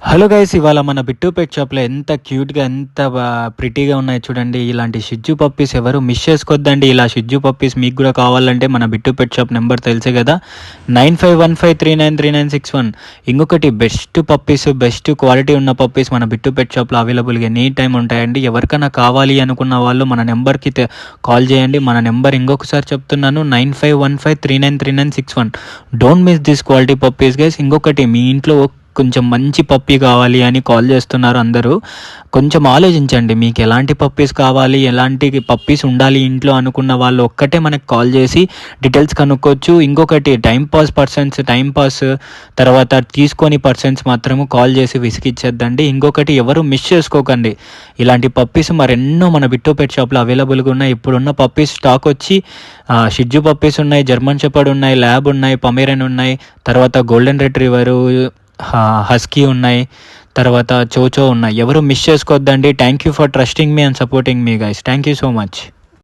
Hello guys, ఇవాళ మన bit పెట్ షాప్లో ఎంత క్యూట్గా ఎంత ప్రిటీగా ఉన్నాయి చూడండి. ఇలాంటి షిజ్జు పప్పీస్ ఎవరు మిస్ చేసుకోవద్దండి. ఇలా షిజ్జు పప్పీస్ మీకు కూడా కావాలంటే మన బిట్టు పెట్ షాప్ నెంబర్ తెలుసు కదా, 9515393961. ఇంకొకటి బెస్ట్ పప్పీస్, బెస్ట్ క్వాలిటీ ఉన్న పప్పీస్ మన బిట్టు పెట్ షాప్లో అవైలబుల్గా ఎనీ టైం ఉంటాయండి. ఎవరికైనా కావాలి అనుకున్న వాళ్ళు మన నెంబర్కి కాల్ చేయండి. మన నెంబర్ ఇంకొకసారి చెప్తున్నాను, 9515393961. Don't miss this quality puppies guys. ఇంకొకటి, మీ ఇంట్లో కొంచెం మంచి పప్పీ కావాలి అని కాల్ చేస్తున్నారు అందరూ. కొంచెం ఆలోచించండి, మీకు ఎలాంటి పప్పీస్ కావాలి, ఎలాంటి పప్పీస్ ఉండాలి ఇంట్లో అనుకున్న వాళ్ళు ఒక్కటే మనకు కాల్ చేసి డీటెయిల్స్ కనుక్కోవచ్చు. ఇంకొకటి, టైంపాస్ తర్వాత తీసుకొని పర్సన్స్ మాత్రము కాల్ చేసి విసిగిచ్చేద్దండి. ఇంకొకటి, ఎవరు మిస్ చేసుకోకండి. ఇలాంటి పప్పీస్ మరెన్నో మన బిట్టో పెట్ షాప్లో అవైలబుల్గా ఉన్నాయి. ఇప్పుడున్న పప్పీస్ స్టాక్ వచ్చి షిజ్జు పప్పీస్ ఉన్నాయి, జర్మన్ షెపర్డ్ ఉన్నాయి, ల్యాబ్ ఉన్నాయి, పమేరియన్ ఉన్నాయి, తర్వాత గోల్డెన్ రిట్రీవరు, హస్కీ ఉన్నాయి, తర్వాత చోచో ఉన్నాయి. ఎవరు మిస్ చేసుకోవద్దండి. Thank you for trusting me and supporting me guys. Thank you so much.